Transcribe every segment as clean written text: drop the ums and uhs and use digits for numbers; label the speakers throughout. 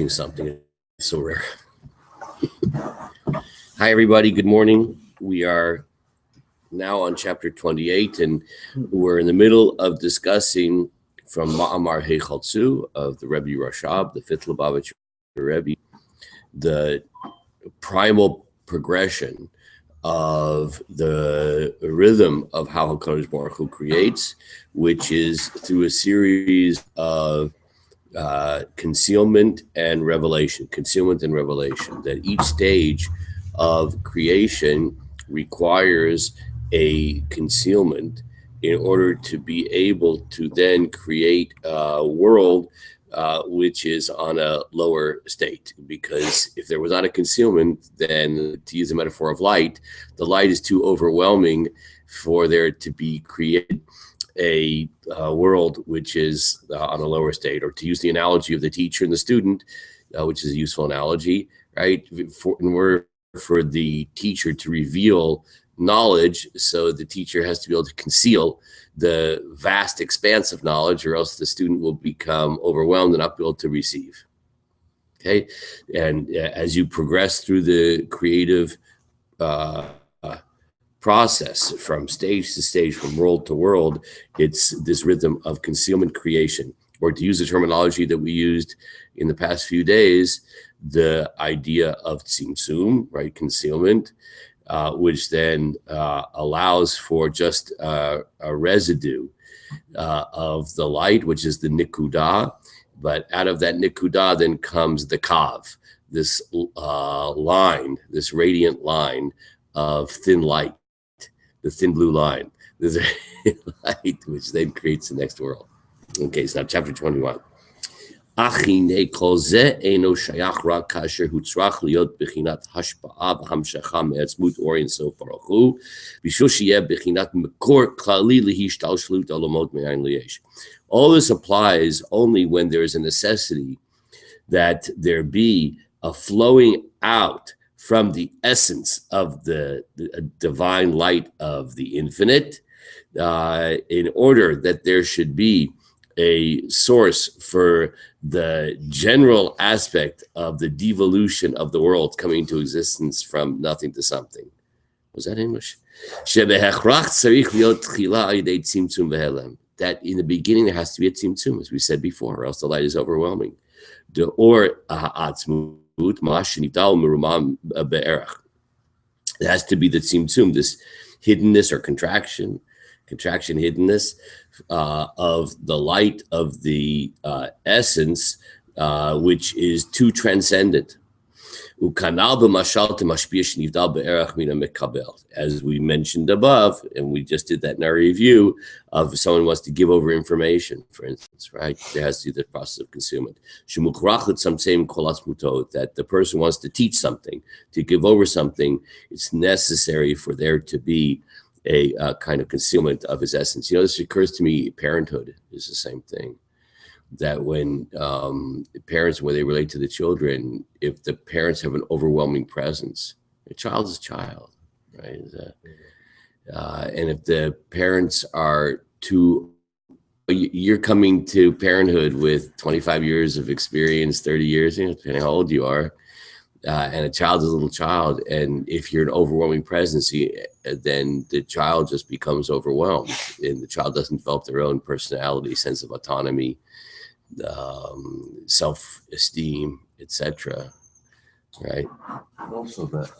Speaker 1: Something so rare. Hi, everybody. Good morning. We are now on chapter 28, and we're in the middle of discussing from Ma'amar Heichaltzu of the Rebbe Rashab, the fifth Lubavitcher Rebbe, the primal progression of the rhythm of how HaKadosh Baruch Hu creates, which is through a series of concealment and revelation, that each stage of creation requires a concealment in order to be able to then create a world which is on a lower state. Because if there was not a concealment, then, to use the metaphor of light, the light is too overwhelming for there to be created a world which is on a lower state. Or to use the analogy of the teacher and the student, which is a useful analogy, right? In order for the teacher to reveal knowledge, so the teacher has to be able to conceal the vast expanse of knowledge, or else the student will become overwhelmed and not be able to receive. Okay, and as you progress through the creative process from stage to stage, from world to world, it's this rhythm of concealment creation, or to use the terminology that we used in the past few days, the idea of tzimtzum, right, concealment, which then allows for just a residue of the light, which is the nikudah. But out of that nikudah then comes the kav, this line, this radiant line of thin light, the thin blue line, this light, which then creates the next world. Okay, so now chapter 21. Achine kol ze eino shayach rak kasher hutzrach liot bechinat hashpa'a v'hamshacha me'etzmut or Ein Sof Baruch Hu b'shul sheyeh bechinat mekor klali lehishtalshlut olamot me'ayin liyesh. All this applies only when there is a necessity that there be a flowing out from the essence of the divine light of the infinite, in order that there should be a source for the general aspect of the devolution of the world coming into existence from nothing to something. Was that English? That in the beginning there has to be a tzimtzum, as we said before, or else the light is overwhelming. It has to be the tzimtzum, this hiddenness or contraction hiddenness of the light of the essence, which is too transcendent. As we mentioned above, and we just did that in our review, of if someone wants to give over information, for instance, right? There has to be the process of concealment. That the person wants to teach something, to give over something, it's necessary for there to be a kind of concealment of his essence. You know, this occurs to me, parenthood is the same thing. That when parents, when they relate to the children, if the parents have an overwhelming presence, a child is a child, right? And if the parents are too, you're coming to parenthood with 25 years of experience, 30 years, you know, depending how old you are, and a child is a little child, and if you're an overwhelming presence, then the child just becomes overwhelmed, and the child doesn't develop their own personality, sense of autonomy, self-esteem, etc. Right?
Speaker 2: And also that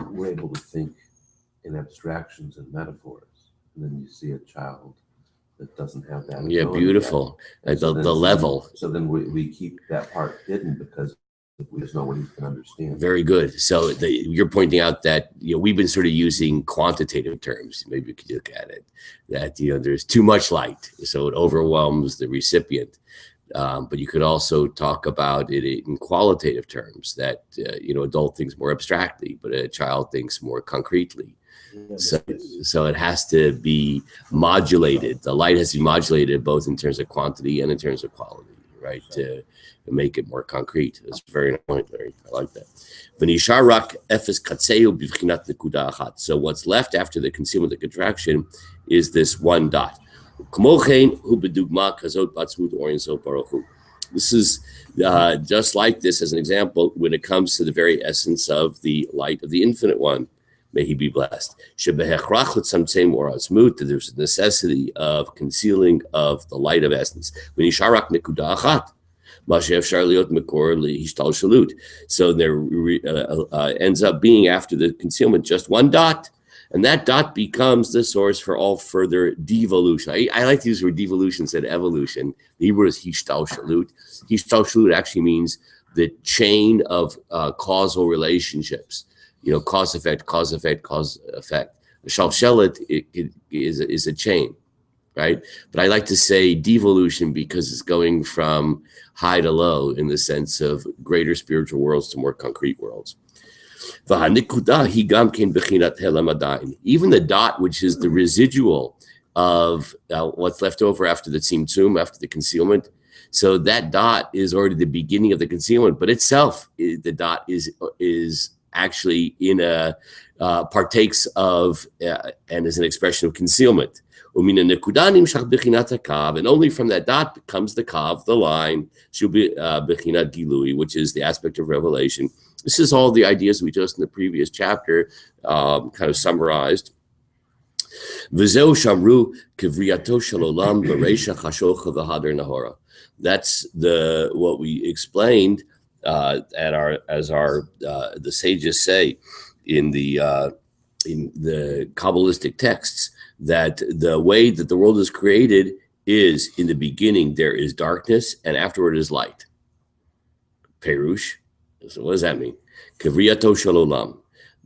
Speaker 2: we're able to think in abstractions and metaphors, and then you see a child that doesn't have that.
Speaker 1: Yeah, beautiful.
Speaker 2: So
Speaker 1: the level.
Speaker 2: So then we keep that part hidden because we just know what he can understand.
Speaker 1: Very good. So you're pointing out that, you know, we've been sort of using quantitative terms. Maybe you could look at it that, you know, there's too much light, so it overwhelms the recipient. But you could also talk about it in qualitative terms, that you know, adult thinks more abstractly, but a child thinks more concretely. So it has to be modulated. The light has to be modulated both in terms of quantity and in terms of quality, right? To make it more concrete. That's very point, Larry. I like that. So what's left after the concealment, the contraction, is this one dot. This Just like this, as an example, when it comes to the very essence of the light of the Infinite One, may he be blessed. That there's a necessity of concealing of the light of essence. So there ends up being, after the concealment, just one dot. And that dot becomes the source for all further devolution. I like to use the word devolution instead of evolution. The Hebrew is hishtalshalut. Hishtalshalut actually means the chain of causal relationships. Cause effect, cause effect, cause effect. The shalshelet is a chain, right? But I like to say devolution because it's going from high to low in the sense of greater spiritual worlds to more concrete worlds. Even the dot, which is the residual of what's left over after the tzimtzum, after the concealment. So that dot is already the beginning of the concealment, but itself, the dot is actually in a partakes of and is an expression of concealment. And only from that dot comes the kav, the line, which is the aspect of revelation. This is all the ideas we just in the previous chapter kind of summarized. That's what we explained the sages say in the Kabbalistic texts, that the way that the world is created is, in the beginning there is darkness and afterward is light. Perush. So what does that mean? Kivriyato shalolam.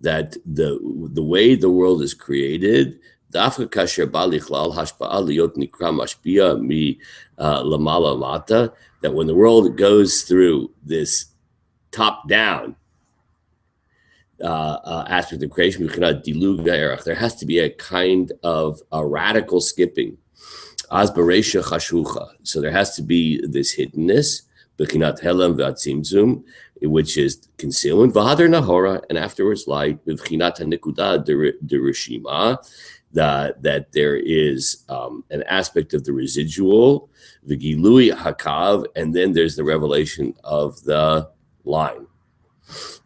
Speaker 1: That the way the world is created, dafka kasher balichlal hashpa'a liot nikra mashpia mi lamala mata. That when the world goes through this top-down aspect of creation, there has to be a kind of a radical skipping. So there has to be this hiddenness, which is concealment, and afterwards light, that there is an aspect of the residual, and then there's the revelation of the line.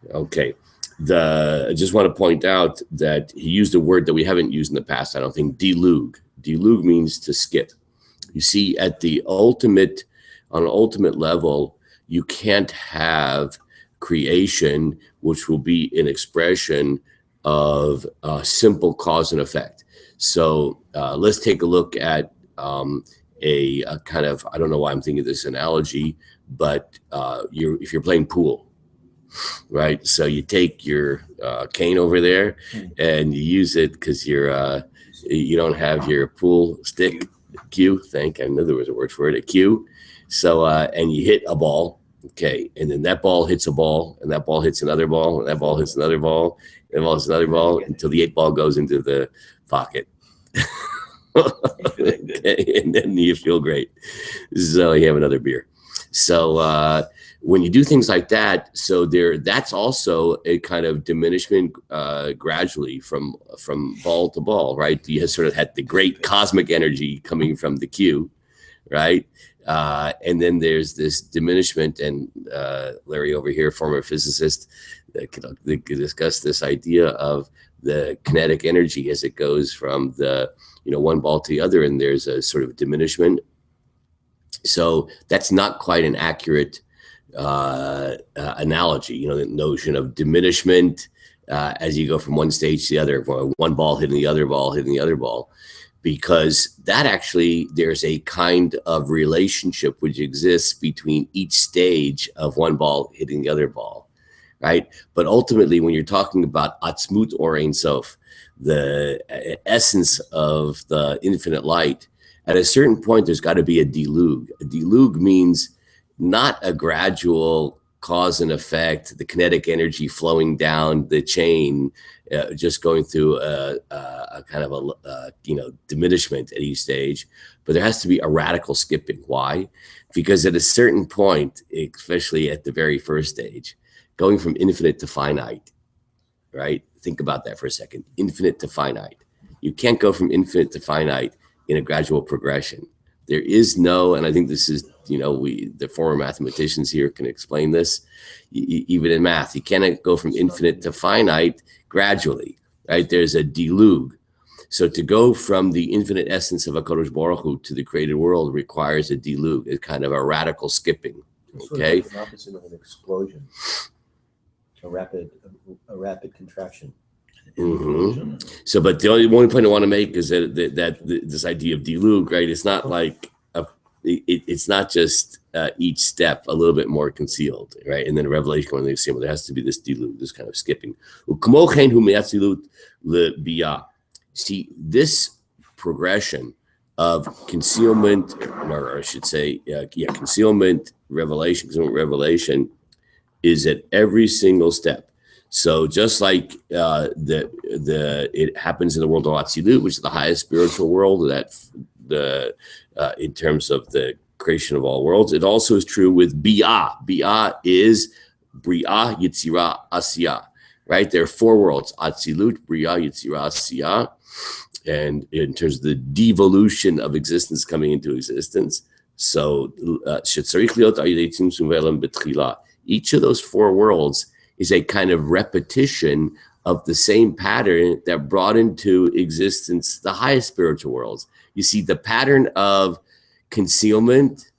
Speaker 1: Okay. I just want to point out that he used a word that we haven't used in the past, I don't think, delug. Delug means to skip. You see, on an ultimate level, you can't have creation which will be an expression of simple cause and effect. So let's take a look at a kind of, I don't know why I'm thinking of this analogy, but if you're playing pool, right? So you take your cane over there and you use it because you don't have your pool stick cue. I knew there was a word for it, a cue. So and you hit a ball, okay, and then that ball hits a ball, and that ball hits another ball, and that ball hits another ball, and that ball hits another ball until the 8 ball goes into the pocket. Okay, and then you feel great. So you have another beer. So when you do things like that, so that's also a kind of diminishment gradually from ball to ball, right? You have sort of had the great cosmic energy coming from the cue, right? And then there's this diminishment, and Larry over here, former physicist, could discuss this idea of the kinetic energy as it goes from the one ball to the other, and there's a sort of diminishment. So that's not quite an accurate analogy, the notion of diminishment as you go from one stage to the other, one ball hitting the other ball, hitting the other ball, because that actually, there's a kind of relationship which exists between each stage of one ball hitting the other ball, right? But ultimately, when you're talking about atzmut or Ein Sof, the essence of the infinite light, at a certain point, there's got to be a delug. A delug means not a gradual cause and effect, the kinetic energy flowing down the chain, just going through a kind of a diminishment at each stage, but there has to be a radical skipping. Why? Because at a certain point, especially at the very first stage, going from infinite to finite, right? Think about that for a second. Infinite to finite. You can't go from infinite to finite in a gradual progression. There is no, and I think this is, the former mathematicians here can explain this. Even in math, you cannot go from infinite to finite gradually, right? There's a deluge. So to go from the infinite essence of HaKadosh Baruch Hu to the created world requires a deluge, a kind of a radical skipping. Okay,
Speaker 3: sort of like the opposite of an explosion, a rapid contraction.
Speaker 1: Mm-hmm. So, but the only point I want to make is that this idea of deluge, right? It's not like it's not just each step a little bit more concealed, right? And then a revelation when they see, well, there has to be this deluge, this kind of skipping. See, this progression of concealment, or I should say, concealment, revelation is at every single step. So just like it happens in the world of Atzilut, which is the highest spiritual world, in terms of the creation of all worlds, it also is true with Biyah. Biyah is Bri'ah, Yitzirah, Asiyah, right? There are four worlds: Atzilut, Bri'ah, Yitzirah, Asiyah. And in terms of the devolution of existence coming into existence, so each of those four worlds is a kind of repetition of the same pattern that brought into existence the highest spiritual worlds. You see, the pattern of concealment,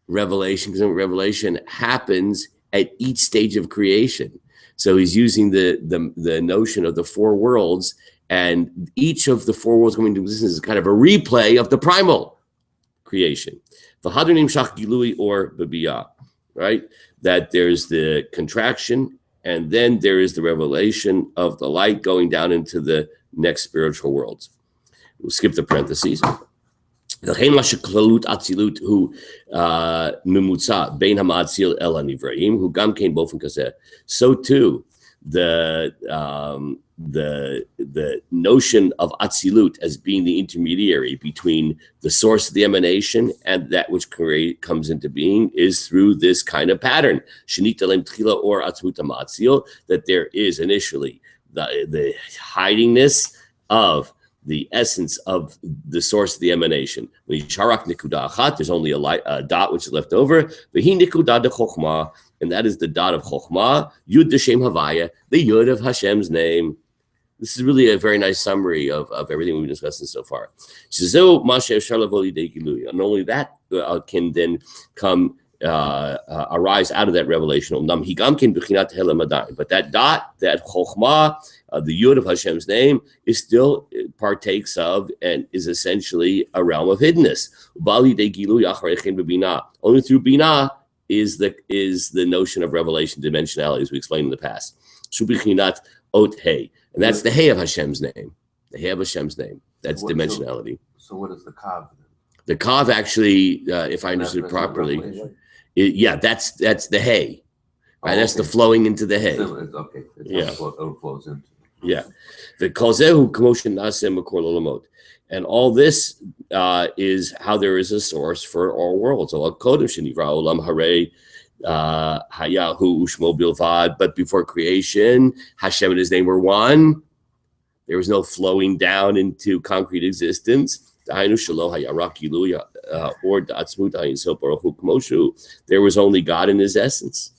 Speaker 1: revelation happens at each stage of creation. So he's using the notion of the four worlds, and each of the four worlds coming into existence is kind of a replay of the primal creation. V'hadunim shach gilui or b'biyah, right? That there's the contraction, and then there is the revelation of the light going down into the next spiritual worlds. We'll skip the parentheses. So too, the notion of Atzilut as being the intermediary between the source of the emanation and that which comes into being is through this kind of pattern. That there is initially the hidingness of the essence of the source of the emanation. There's only a dot which is left over. And that is the dot of Chokhmah, Yud D'Shem Havaya, the Yud of Hashem's name. This is really a very nice summary of everything we've been discussing so far. And only that can then come arise out of that revelation. But that dot, that Chokhmah, the Yud of Hashem's name, is still partakes of and is essentially a realm of hiddenness. Only through Binah is the notion of revelation dimensionality, as we explained in the past. Ot Hey. And that's the Hey of Hashem's name. The Hey of Hashem's name. That's dimensionality.
Speaker 2: So what is the Kav then?
Speaker 1: The Kav actually, if I understood properly, that's the Hey. Right? That's the flowing into the Hey.
Speaker 2: Okay. It flows into.
Speaker 1: Yeah. The Kozehu Kamoshin Nasem Makor Lolamot. And all this is how there is a source for all worlds. But before creation, Hashem and his name were one. There was no flowing down into concrete existence. There was only God in his essence,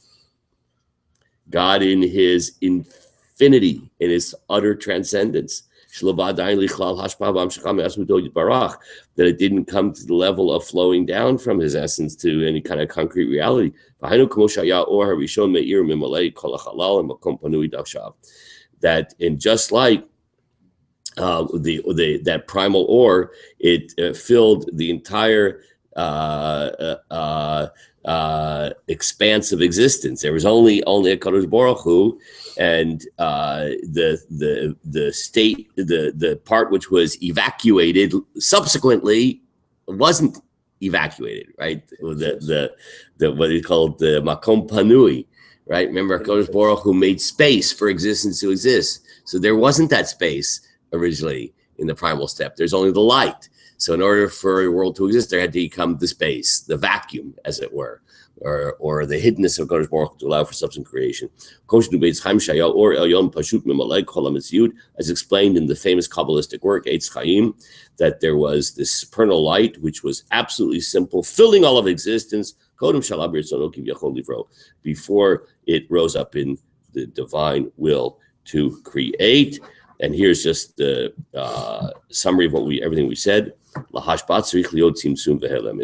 Speaker 1: God in his infinity, in his utter transcendence. That it didn't come to the level of flowing down from his essence to any kind of concrete reality. That, and just like that primal ore, it filled the entire expanse of existence. There was only a Kadosh Baruch Hu, and the state, the part which was evacuated subsequently wasn't evacuated, right? The what is called the Makom Panui, right? Remember, Kadosh Baruch Hu made space for existence to exist. So there wasn't that space originally in the primal step. There's only the light. So in order for a world to exist, there had to become the space, the vacuum, as it were. or the hiddenness of Kodesh Baruch Hu to allow for subsequent creation. As explained in the famous Kabbalistic work, Eitz Chaim, that there was this supernal light, which was absolutely simple, filling all of existence, before it rose up in the divine will to create. And here's just the summary of everything we said. In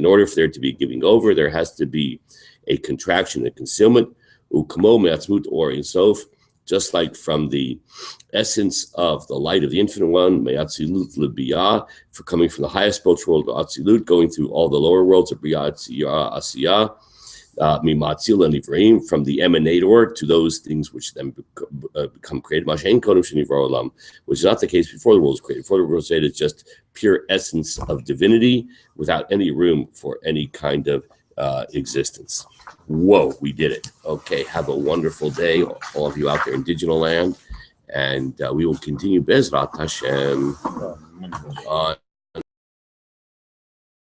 Speaker 1: order for there to be giving over, there has to be a contraction and concealment. Just like from the essence of the light of the Infinite One, for coming from the highest spiritual world to Atzilut, going through all the lower worlds of Bria, Atziyah, Asiyah, Mimatzil and Ivraim, from the emanator to those things which then become created, which is not the case before the world was created. Before the world was created, it's just pure essence of divinity without any room for any kind of existence. Whoa, we did it. Okay, have a wonderful day, all of you out there in digital land, and we will continue Bezrat Hashem.